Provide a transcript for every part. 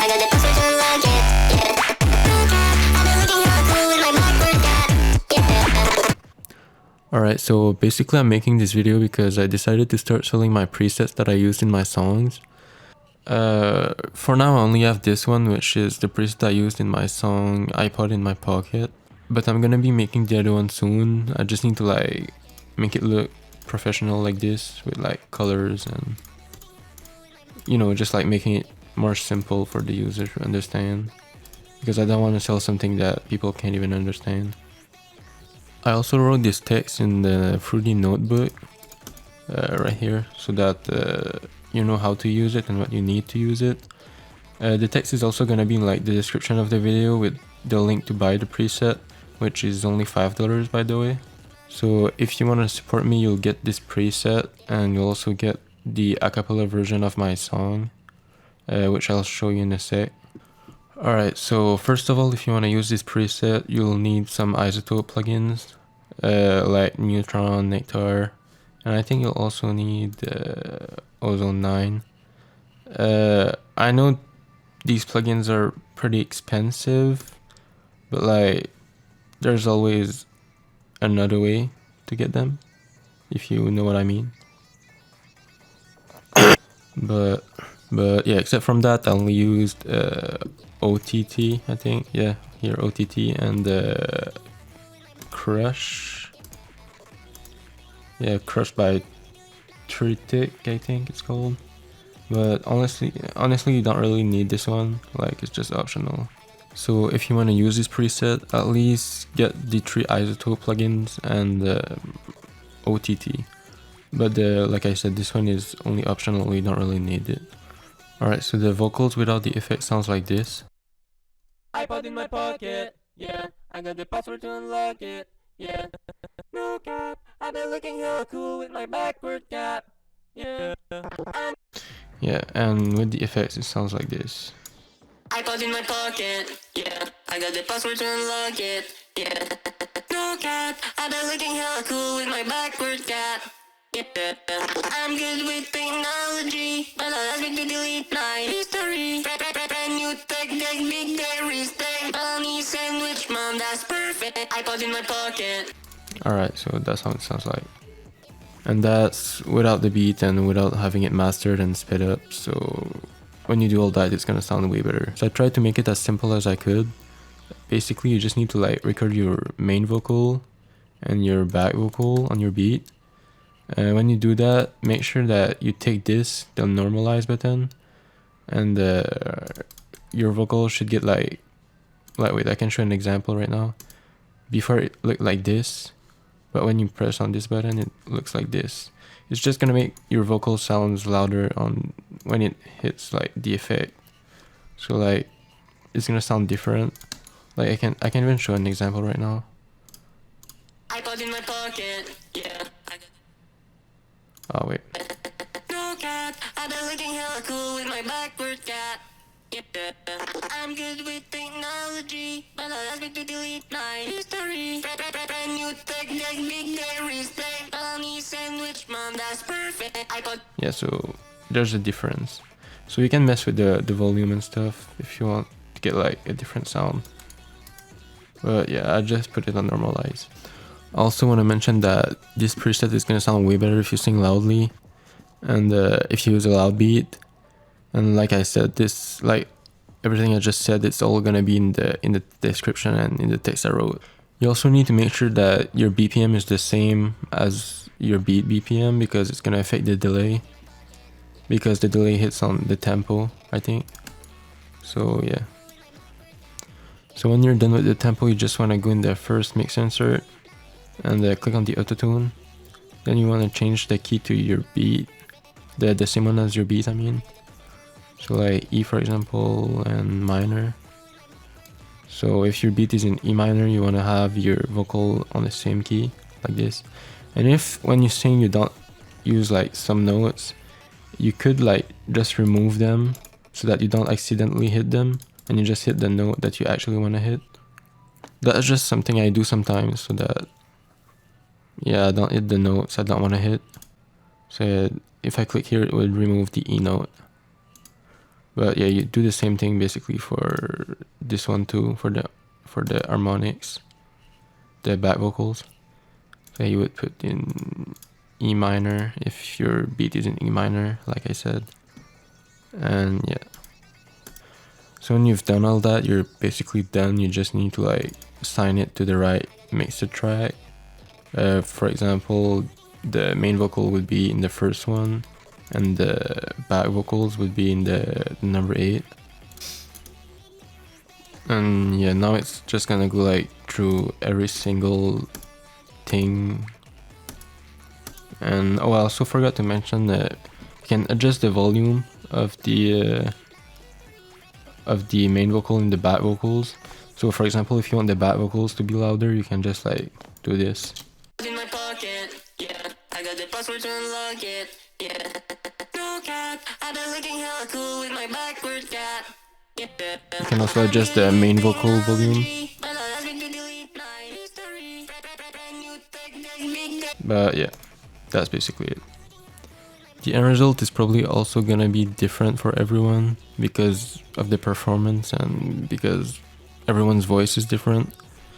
I got the password to unlock it. Yeah. I've been looking hella cool with my backward gap. Yeah. Alright, so basically I'm making this video because I decided to start selling my presets that I used in my songs. For now I only have this one, which is the preset I used in my song Ipod in my pocket. But I'm gonna be making the other one soon. I just need to like make it look professional like this with like colors and, you know, just like making it more simple for the user to understand, because I don't want to sell something that people can't even understand. I also wrote this text in the Fruity notebook right here, so that you know how to use it and what you need to use it. The text is also gonna be in like the description of the video with the link to buy the preset, which is only $5 by the way. So if you want to support me, you'll get this preset and you'll also get the acapella version of my song, which I'll show you in a sec. Alright, so first of all, if you want to use this preset, you'll need some isotope plugins like Neutron, Nectar, and I think you'll also need Ozone 9. I know these plugins are pretty expensive, but like there's always another way to get them, if you know what I mean. but yeah, except from that I only used OTT, I think. Yeah, here OTT and Krush. Yeah, Krush by Tritik, I think it's called. But honestly you don't really need this one, like it's just optional. So if you want to use this preset, at least get the 3 isotope plugins and OTT. But like I said, this one is only optional, you don't really need it. Alright, so the vocals without the effect sounds like this. Ipod in my pocket, yeah. I got the password to unlock it, yeah. No cap, I've been looking hella cool with my backward gap, yeah. Yeah, and with the effects it sounds like this. Ipod in my pocket, yeah. I got the password to unlock it, yeah. No cap, I've been looking hella cool with my backward gap. Yeah. I'm good with technology, but I'll ask me to delete my history. Brand new tech deck, big dairy steak, bunny sandwich, mom, that's perfect. Ipod in my pocket. Alright, so that's how it sounds like. And that's without the beat and without having it mastered and sped up, so when you do all that it's gonna sound way better. So I tried to make it as simple as I could. Basically you just need to like record your main vocal and your back vocal on your beat. And when you do that, make sure that you take this, the normalize button, and your vocal should get like wait, I can show an example right now. Before it looked like this, but when you press on this button it looks like this. It's just gonna make your vocal sounds louder on when it hits like the effect. So like it's gonna sound different. Like I can even show an example right now. Ipod in my pocket, yeah. Oh wait. No cap, I've been looking hella cool with my backward gap. Yeah. I'm good with technology, but I'll ask me to delete my history. Brand new tech deck, big dairy steak, bunny sandwich, mom, that's perfect. Ipod. Yeah, so there's a difference. So you can mess with the volume and stuff if you want to get like a different sound. But yeah, I just put it on normalize. I also want to mention that this preset is going to sound way better if you sing loudly and if you use a loud beat. And like I said, this, like everything I just said, it's all going to be in the description and in the text I wrote. You also need to make sure that your BPM is the same as your beat BPM, because it's going to affect the delay, because the delay hits on the tempo, I think. So yeah. So when you're done with the tempo, you just want to go in the first mix insert and click on the autotune. Then you want to change the key to your beat, the same one as your beat, I mean. So like E for example, and minor. So if your beat is in E minor, you want to have your vocal on the same key, like this. And if when you sing you don't use like some notes, you could like just remove them so that you don't accidentally hit them, and you just hit the note that you actually want to hit. That's just something I do sometimes, so that, yeah, I don't hit the notes I don't want to hit. So if I click here, it would remove the E note. But yeah, you do the same thing basically for this one too, for the harmonics, the back vocals. So you would put in E minor if your beat is in E minor, like I said. And yeah. So when you've done all that, you're basically done. You just need to like assign it to the right mixer track. For example, the main vocal would be in the first one, and the back vocals would be in the number 8. And yeah, now it's just gonna go like through every single thing. And oh, I also forgot to mention that you can adjust the volume of the main vocal and the back vocals. So for example, if you want the back vocals to be louder, you can just like do this. In my pocket, yeah. I got the password to unlock it, yeah. No cap, I've been looking hella cool with my backward cat. Yeah. You can also adjust the main vocal volume. But yeah, that's basically it. The end result is probably also gonna be different for everyone because of the performance and because everyone's voice is different.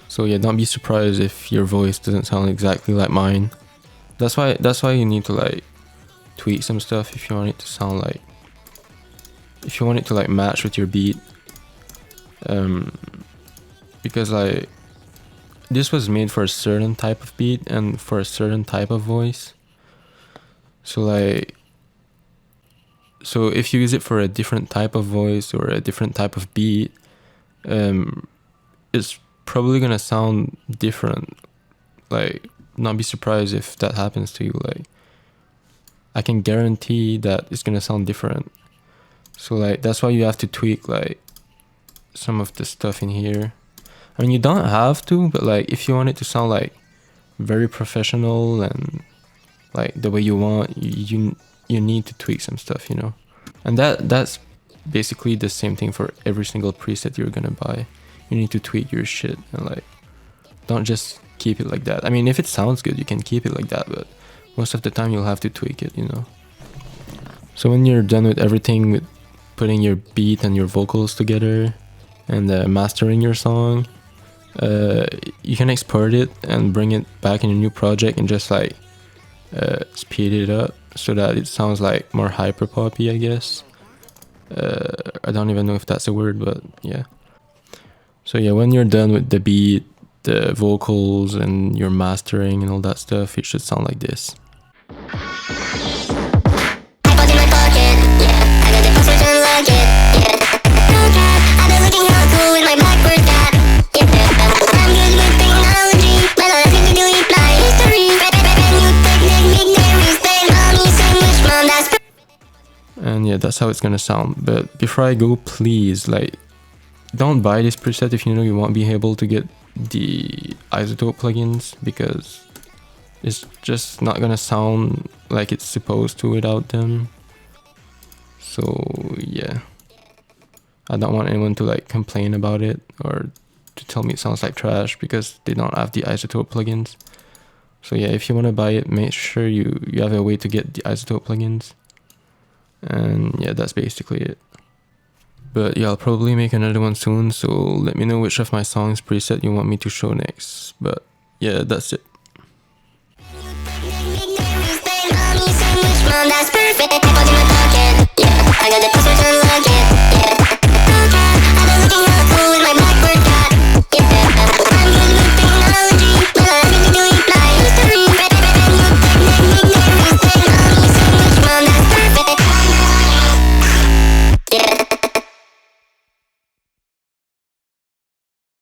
So yeah, don't be surprised if your voice doesn't sound exactly like mine. That's why you need to like tweak some stuff if you want it to sound like, if you want it to like match with your beat. Because like this was made for a certain type of beat and for a certain type of voice. So like, so if you use it for a different type of voice or a different type of beat, it's probably gonna sound different. Like, not be surprised if that happens to you. Like, I can guarantee that it's gonna sound different. So like, that's why you have to tweak like some of the stuff in here. I mean, you don't have to, but like if you want it to sound like very professional and like the way you want, you need to tweak some stuff, you know. And that's basically the same thing for every single preset you're gonna buy. You need to tweak your shit and like, don't just keep it like that. I mean, if it sounds good, you can keep it like that, but most of the time you'll have to tweak it, you know. So when you're done with everything, with putting your beat and your vocals together and mastering your song, you can export it and bring it back in a new project and just like speed it up so that it sounds like more hyperpoppy, I guess. I don't even know if that's a word, but yeah. So yeah, when you're done with the beat, the vocals and your mastering and all that stuff, it should sound like this. And yeah, that's how it's gonna sound. But before I go, please, like, don't buy this preset if you know you won't be able to get the isotope plugins, because it's just not gonna sound like it's supposed to without them. So yeah, I don't want anyone to like complain about it or to tell me it sounds like trash because they don't have the isotope plugins. So yeah, if you want to buy it, make sure you have a way to get the isotope plugins. And yeah, that's basically it. But yeah, I'll probably make another one soon, so let me know which of my songs preset you want me to show next. But yeah, that's it. That's perfect. I got the password to unlock it.